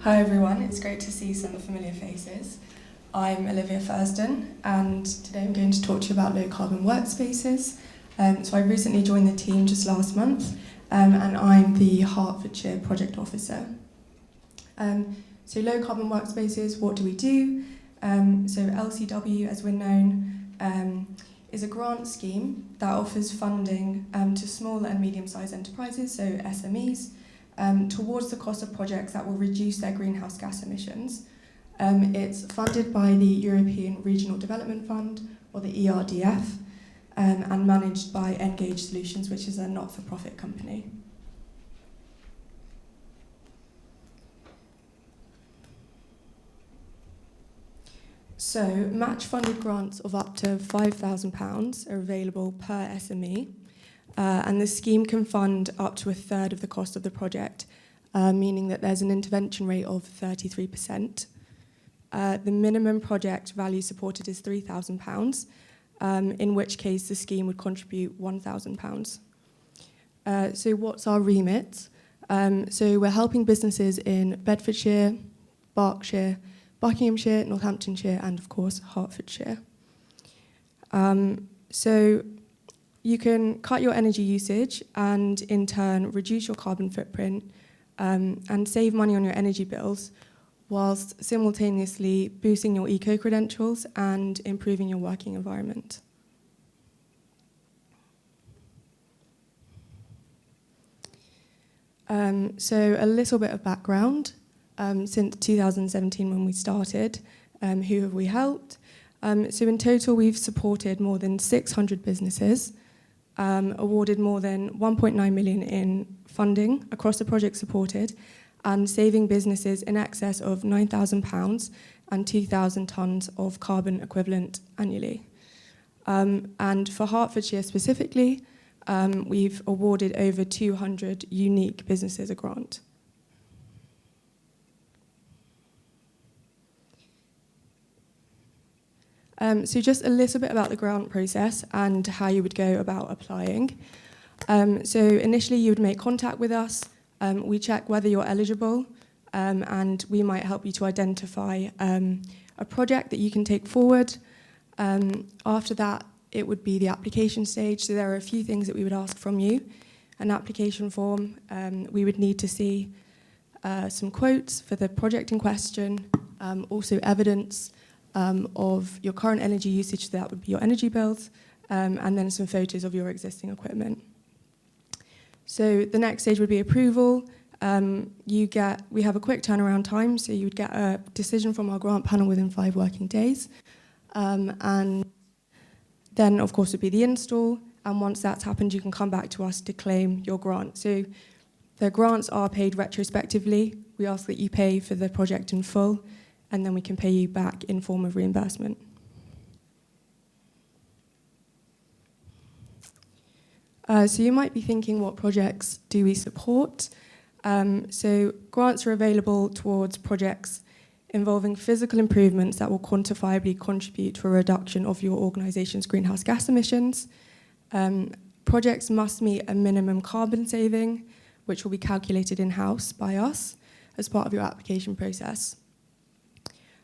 Hi everyone, it's great to see some familiar faces. I'm Olivia Thurston and today I'm going to talk to you about low carbon workspaces. So I recently joined the team just last month and I'm the Hertfordshire Project Officer. So low carbon workspaces, what do we do? So LCW, as we're known, is a grant scheme that offers funding to small and medium-sized enterprises, so SMEs, towards the cost of projects that will reduce their greenhouse gas emissions. It's funded by the European Regional Development Fund, or the ERDF, and managed by Engage Solutions, which is a not-for-profit company. So, match-funded grants of up to £5,000 are available per SME, and the scheme can fund up to a third of the cost of the project, meaning that there's an intervention rate of 33%. The minimum project value supported is £3,000, in which case the scheme would contribute £1,000. So what's our remit? So we're helping businesses in Bedfordshire, Berkshire, Buckinghamshire, Northamptonshire, and of course Hertfordshire. So you can cut your energy usage and in turn reduce your carbon footprint and save money on your energy bills whilst simultaneously boosting your eco-credentials and improving your working environment. So a little bit of background. Since 2017 when we started, who have we helped? So in total we've supported more than 600 businesses, awarded more than 1.9 million in funding across the project supported, and saving businesses in excess of £9,000 and 2,000 tonnes of carbon equivalent annually. And for Hertfordshire specifically, we've awarded over 200 unique businesses a grant. So just a little bit about the grant process and how you would go about applying. So initially you would make contact with us, we check whether you're eligible, and we might help you to identify a project that you can take forward. After that, it would be the application stage, so there are a few things that we would ask from you. An application form, we would need to see some quotes for the project in question, also evidence of your current energy usage, so that would be your energy bills, and then some photos of your existing equipment. So the next stage would be approval. We have a quick turnaround time, so you would get a decision from our grant panel within 5 working days. And then, of course, would be the install, and once that's happened, you can come back to us to claim your grant. So the grants are paid retrospectively. We ask that you pay for the project in full, and then we can pay you back in form of reimbursement. So you might be thinking, what projects do we support? So grants are available towards projects involving physical improvements that will quantifiably contribute to a reduction of your organisation's greenhouse gas emissions. Projects must meet a minimum carbon saving, which will be calculated in-house by us as part of your application process.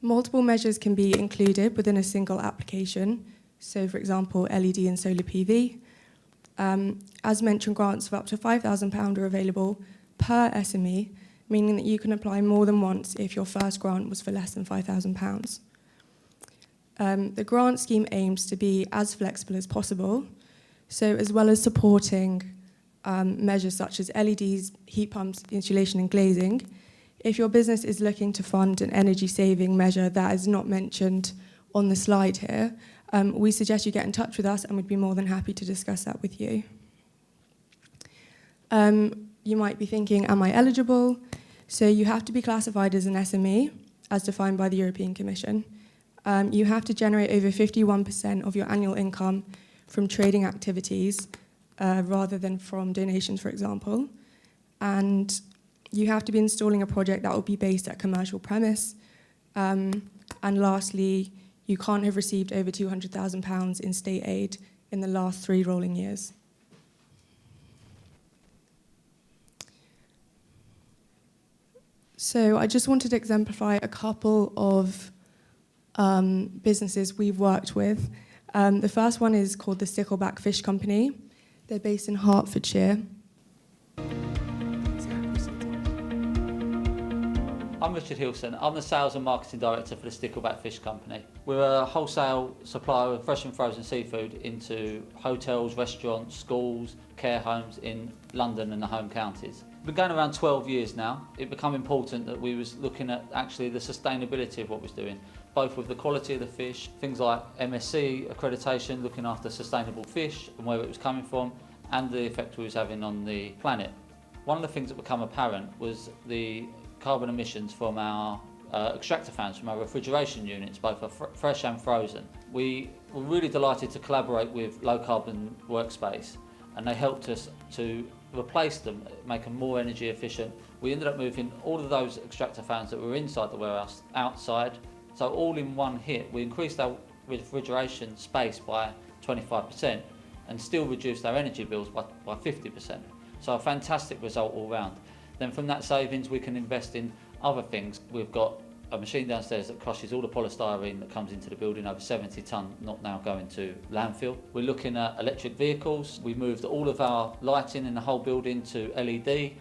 Multiple measures can be included within a single application, so for example, LED and solar PV. As mentioned, grants of up to £5,000 are available per SME, meaning that you can apply more than once if your first grant was for less than £5,000. The grant scheme aims to be as flexible as possible, so as well as supporting measures such as LEDs, heat pumps, insulation and glazing, if your business is looking to fund an energy-saving measure that is not mentioned on the slide here, we suggest you get in touch with us and we'd be more than happy to discuss that with you. You might be thinking, am I eligible? So you have to be classified as an SME, as defined by the European Commission. You have to generate over 51% of your annual income from trading activities, rather than from donations, for example. And you have to be installing a project that will be based at commercial premise. And lastly, you can't have received over £200,000 in state aid in the last 3 rolling years. So I just wanted to exemplify a couple of businesses we've worked with. The first one is called the Stickleback Fish Company. They're based in Hertfordshire. I'm Richard Hilson. I'm the Sales and Marketing Director for the Stickleback Fish Company. We're a wholesale supplier of fresh and frozen seafood into hotels, restaurants, schools, care homes in London and the home counties. We've been going around 12 years now. It became important that we was looking at actually the sustainability of what we're doing, both with the quality of the fish, things like MSC accreditation, looking after sustainable fish and where it was coming from, and the effect we was having on the planet. One of the things that became apparent was the carbon emissions from our extractor fans, from our refrigeration units, both fresh and frozen. We were really delighted to collaborate with Low Carbon Workspace, and they helped us to replace them, make them more energy efficient. We ended up moving all of those extractor fans that were inside the warehouse outside, so all in one hit we increased our refrigeration space by 25% and still reduced our energy bills by 50%. So a fantastic result all round. Then from that savings we can invest in other things. We've got a machine downstairs that crushes all the polystyrene that comes into the building, over 70 tonne, not now going to landfill. We're looking at electric vehicles. We moved all of our lighting in the whole building to LED.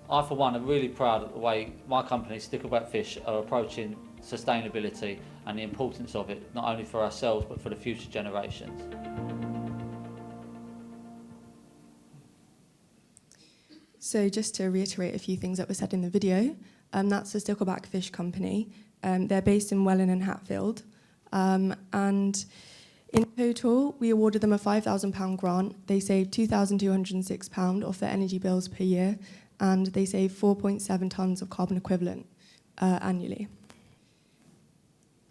I for one am really proud of the way my company, Stickleback Fish, are approaching sustainability and the importance of it, not only for ourselves but for the future generations. So just to reiterate a few things that were said in the video, that's the Stickleback Fish Company. They're based in Welwyn and Hatfield. And in total, we awarded them a £5,000 grant. They saved £2,206 off their energy bills per year, and they saved 4.7 tonnes of carbon equivalent annually.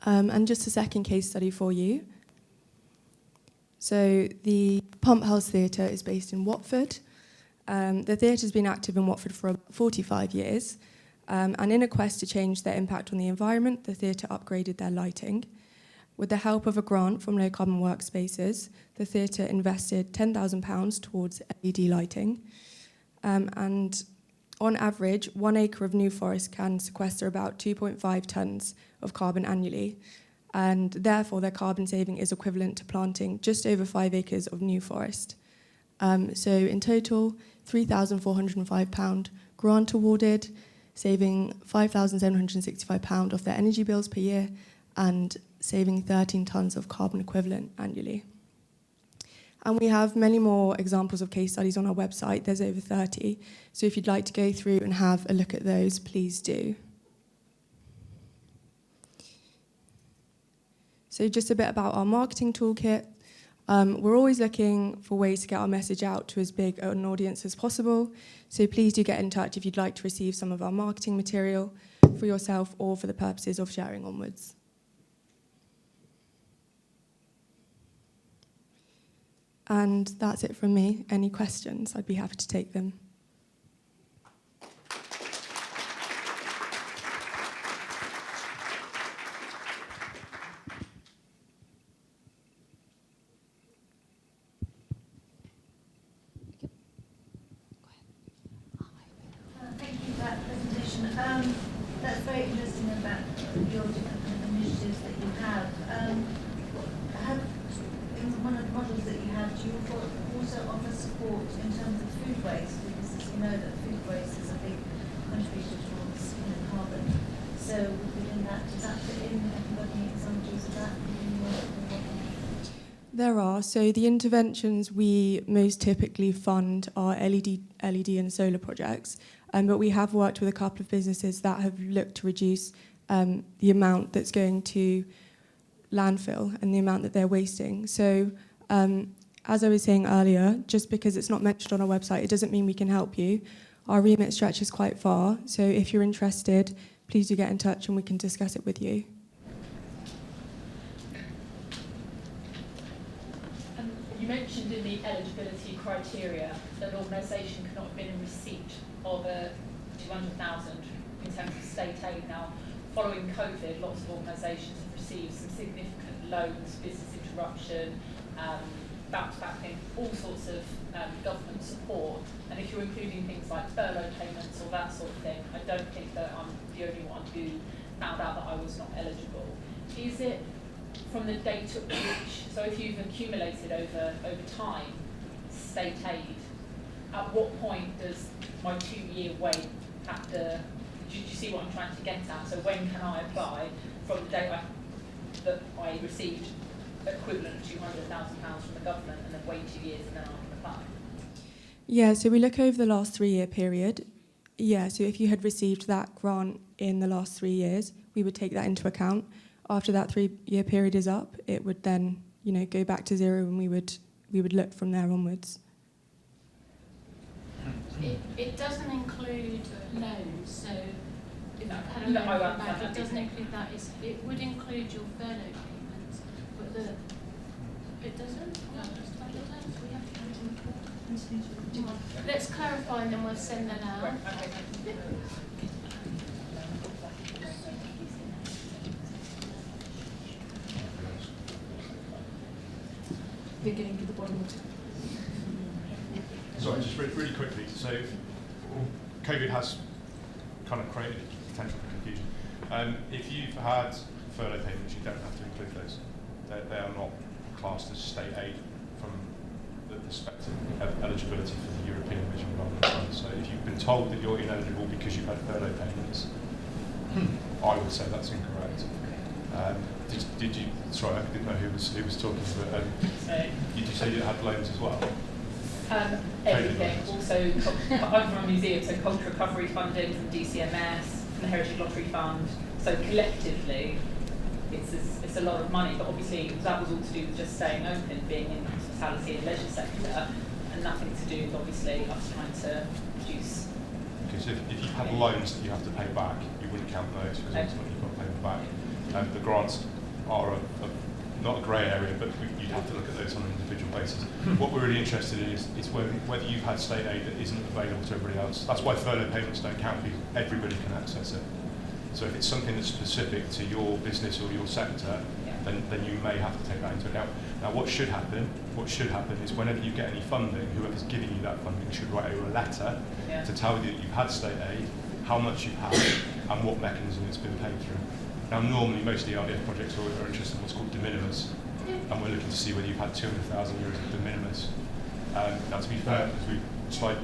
And just a second case study for you. So the Pump House Theatre is based in Watford. The theatre's been active in Watford for 45 years, and in a quest to change their impact on the environment, the theatre upgraded their lighting. With the help of a grant from Low Carbon Workspaces, the theatre invested £10,000 towards LED lighting, and on average, 1 acre of new forest can sequester about 2.5 tonnes of carbon annually, and therefore their carbon saving is equivalent to planting just over 5 acres of new forest. So in total, £3,405 grant awarded, saving £5,765 off their energy bills per year and saving 13 tonnes of carbon equivalent annually. And we have many more examples of case studies on our website. There's over 30. So if you'd like to go through and have a look at those, please do. So just a bit about our marketing toolkit. We're always looking for ways to get our message out to as big an audience as possible. So please do get in touch if you'd like to receive some of our marketing material for yourself or for the purposes of sharing onwards. And that's it from me. Any questions? I'd be happy to take them. Thank you for that presentation. That's very interesting about your different initiatives that you have. In one of the models that you have, do you also offer support in terms of food waste? Because as you know that food waste is a big contributor towards carbon. So within that, does that fit in? Have you got any examples of that in your work? There are. So the interventions we most typically fund are LED and solar projects, but we have worked with a couple of businesses that have looked to reduce the amount that's going to landfill and the amount that they're wasting. So as I was saying earlier, just because it's not mentioned on our website, it doesn't mean we can help you. Our remit stretches quite far, so if you're interested, please do get in touch and we can discuss it with you. You mentioned in the eligibility criteria that an organisation cannot have been in receipt of a 200,000 in terms of state aid. Now, following COVID, lots of organisations have received some significant loans, business interruption, bounce back payment, all sorts of government support. And if you're including things like furlough payments or that sort of thing, I don't think that I'm the only one who found out that I was not eligible. Is it from the date at which, so if you've accumulated over time state aid, at what point does my 2-year wait have to, do you see what I'm trying to get at? So when can I apply from the date that I received equivalent of £200,000 from the government, and then wait 2 years and then I can apply? Yeah, so we look over the last 3-year period. Yeah, so if you had received that grant in the last 3 years, we would take that into account. After that 3-year period is up, it would then, go back to zero, and we would look from there onwards. It doesn't include loans, so if No, you've had a no, loan I from a won't bank, have it that doesn't detail. include that. It would include your furlough payments, but it doesn't? No, it doesn't. We have to Let's clarify and then we'll send that out. Right, okay, thank you. We're getting to the bottom of it. Sorry, just really quickly. So, COVID has kind of created potential for confusion. If you've had furlough payments, you don't have to include those. They are not classed as state aid from the perspective of eligibility for the European Vision Development Fund. So, if you've been told that you're ineligible because you've had furlough payments, I would say that's incorrect. Did you? Sorry, I didn't know who was talking, but did you say you had loans as well? Everything. Also, I'm from a museum, so cultural recovery funding from DCMS, from the Heritage Lottery Fund. So collectively, it's a lot of money. But obviously, that was all to do with just staying open, being in the hospitality and leisure sector, and nothing to do with obviously us trying to produce. Okay, so if you had loans that you have to pay back, you wouldn't count those because ultimately you've got to pay them back. The grants are not a grey area, but you'd have to look at those on an individual basis. What we're really interested in is whether you've had state aid that isn't available to everybody else. That's why furlough payments don't count, because everybody can access it. So if it's something that's specific to your business or your sector, then you may have to take that into account. Now, what should happen is whenever you get any funding, whoever's giving you that funding should write you a letter to tell you that you've had state aid, how much you've had, and what mechanism it's been paid through. Now, normally, most of the RDF projects are interested in what's called de minimis, and we're looking to see whether you've had €200,000 of de minimis. Now, to be fair, as we slight,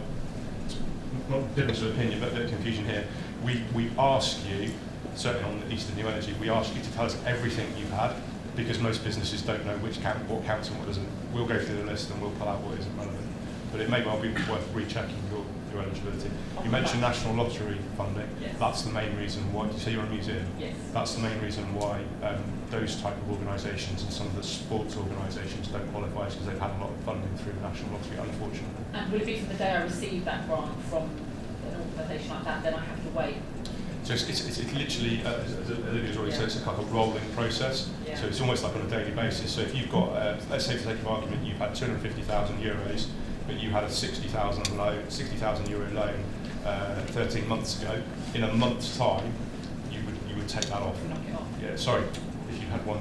not difference of opinion, but a bit of confusion here, we ask you, certainly on the Eastern New Energy, we ask you to tell us everything you've had, because most businesses don't know what counts and what doesn't. We'll go through the list and we'll pull out what isn't relevant. But it may well be worth rechecking your eligibility. You mentioned National Lottery funding. Yes. That's the main reason why. You say you're a museum. Yes. That's the main reason why those type of organisations and some of the sports organisations don't qualify, because they've had a lot of funding through the National Lottery, unfortunately. And will it be from the day I receive that grant from an organisation like that, then I have to wait? So it's literally, as Olivia's already said, it's a kind of rolling process. Yeah. So it's almost like on a daily basis. So if you've got, let's say for the sake of argument, you've had €250,000, but you had a €60,000 loan 13 months ago. In a month's time, you would take that off. Knock it off. Yeah, sorry, if you had one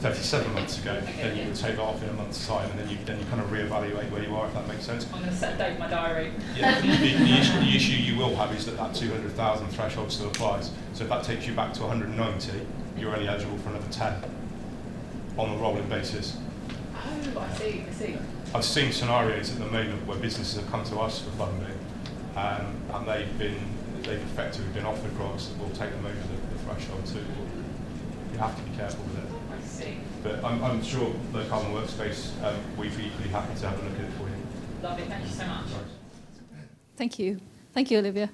37 months ago, then you would take that off in a month's time, and then you kind of reevaluate where you are, if that makes sense. I'm going to set a date in my diary. Yeah, the issue you will have is that 200,000 threshold still applies. So if that takes you back to 190, you're only eligible for another 10 on a rolling basis. Oh, I see. I've seen scenarios at the moment where businesses have come to us for funding, and they've effectively been offered grants that will take them over the threshold. So you have to be careful with it. I see. But I'm sure Low Carbon Workspace, we'd be equally happy to have a look at it for you. Lovely. Thank you so much. Sorry. Thank you. Thank you, Olivia.